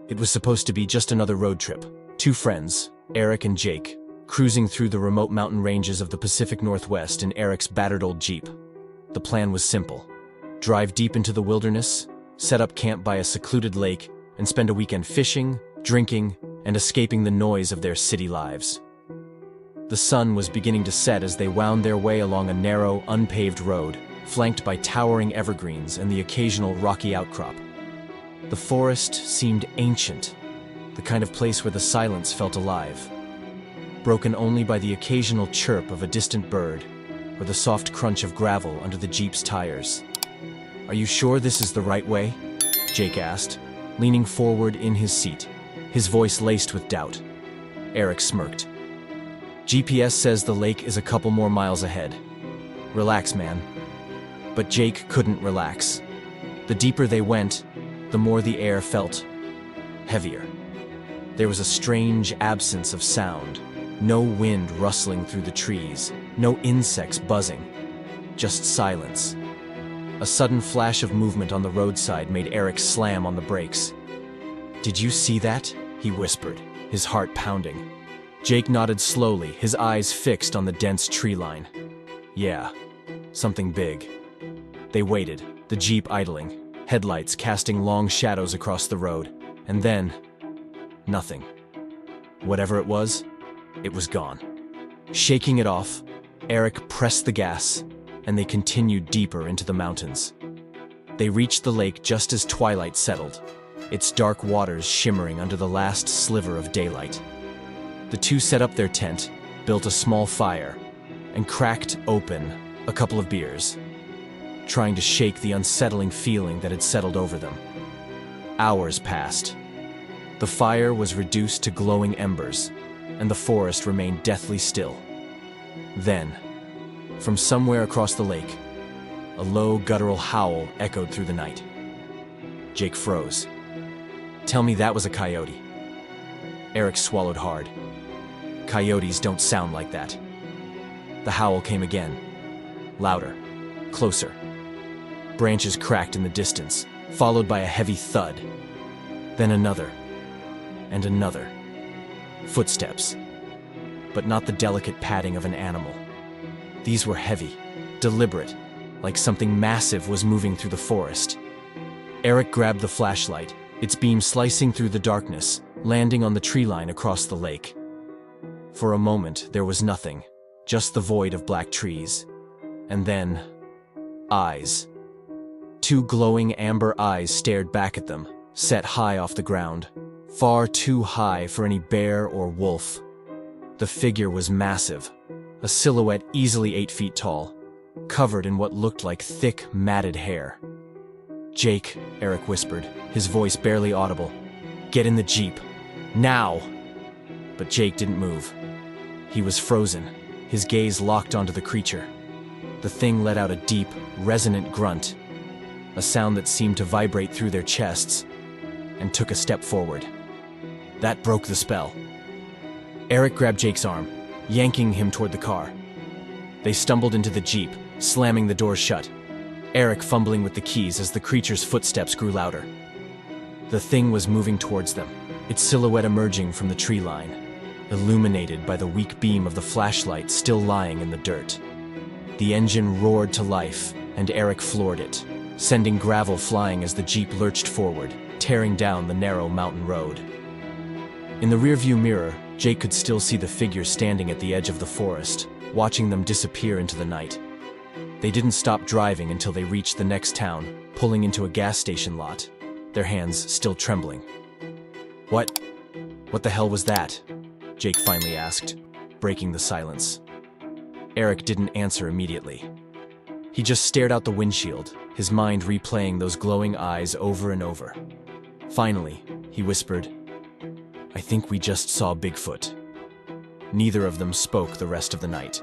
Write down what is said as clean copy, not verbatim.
It was supposed to be just another road trip. Two friends, Eric and Jake, cruising through the remote mountain ranges of the Pacific Northwest in Eric's battered old Jeep. The plan was simple. Drive deep into the wilderness, set up camp by a secluded lake, and spend a weekend fishing, drinking, and escaping the noise of their city lives. The sun was beginning to set as they wound their way along a narrow, unpaved road, flanked by towering evergreens and the occasional rocky outcrop. The forest seemed ancient, the kind of place where the silence felt alive, broken only by the occasional chirp of a distant bird or the soft crunch of gravel under the Jeep's tires. "Are you sure this is the right way?" Jake asked, leaning forward in his seat, his voice laced with doubt. Eric smirked. "GPS says the lake is a couple more miles ahead. Relax, man." But Jake couldn't relax. The deeper they went, the more the air felt heavier. There was a strange absence of sound, no wind rustling through the trees, no insects buzzing, just silence. A sudden flash of movement on the roadside made Eric slam on the brakes. "Did you see that?" he whispered, his heart pounding. Jake nodded slowly, his eyes fixed on the dense tree line. "Yeah, something big." They waited, the Jeep idling, headlights casting long shadows across the road, and then, nothing. Whatever it was gone. Shaking it off, Eric pressed the gas, and they continued deeper into the mountains. They reached the lake just as twilight settled, its dark waters shimmering under the last sliver of daylight. The two set up their tent, built a small fire, and cracked open a couple of beers, trying to shake the unsettling feeling that had settled over them. Hours passed. The fire was reduced to glowing embers, and the forest remained deathly still. Then, from somewhere across the lake, a low guttural howl echoed through the night. Jake froze. "Tell me that was a coyote." Eric swallowed hard. "Coyotes don't sound like that." The howl came again, louder, closer. Branches cracked in the distance, followed by a heavy thud. Then another, and another. Footsteps, but not the delicate padding of an animal. These were heavy, deliberate, like something massive was moving through the forest. Eric grabbed the flashlight, its beam slicing through the darkness, landing on the tree line across the lake. For a moment, there was nothing, just the void of black trees. And then, eyes. Two glowing amber eyes stared back at them, set high off the ground, far too high for any bear or wolf. The figure was massive, a silhouette easily 8 feet tall, covered in what looked like thick, matted hair. "Jake," Eric whispered, his voice barely audible. "Get in the Jeep. Now!" But Jake didn't move. He was frozen, his gaze locked onto the creature. The thing let out a deep, resonant grunt, a sound that seemed to vibrate through their chests, and took a step forward. That broke the spell. Eric grabbed Jake's arm, yanking him toward the car. They stumbled into the Jeep, slamming the doors shut, Eric fumbling with the keys as the creature's footsteps grew louder. The thing was moving towards them, its silhouette emerging from the tree line, illuminated by the weak beam of the flashlight still lying in the dirt. The engine roared to life, and Eric floored it, sending gravel flying as the Jeep lurched forward, tearing down the narrow mountain road. In the rearview mirror, Jake could still see the figure standing at the edge of the forest, watching them disappear into the night. They didn't stop driving until they reached the next town, pulling into a gas station lot, their hands still trembling. What the hell was that?" Jake finally asked, breaking the silence. Eric didn't answer immediately. He just stared out the windshield, his mind replaying those glowing eyes over and over. Finally, he whispered, "I think we just saw Bigfoot." Neither of them spoke the rest of the night.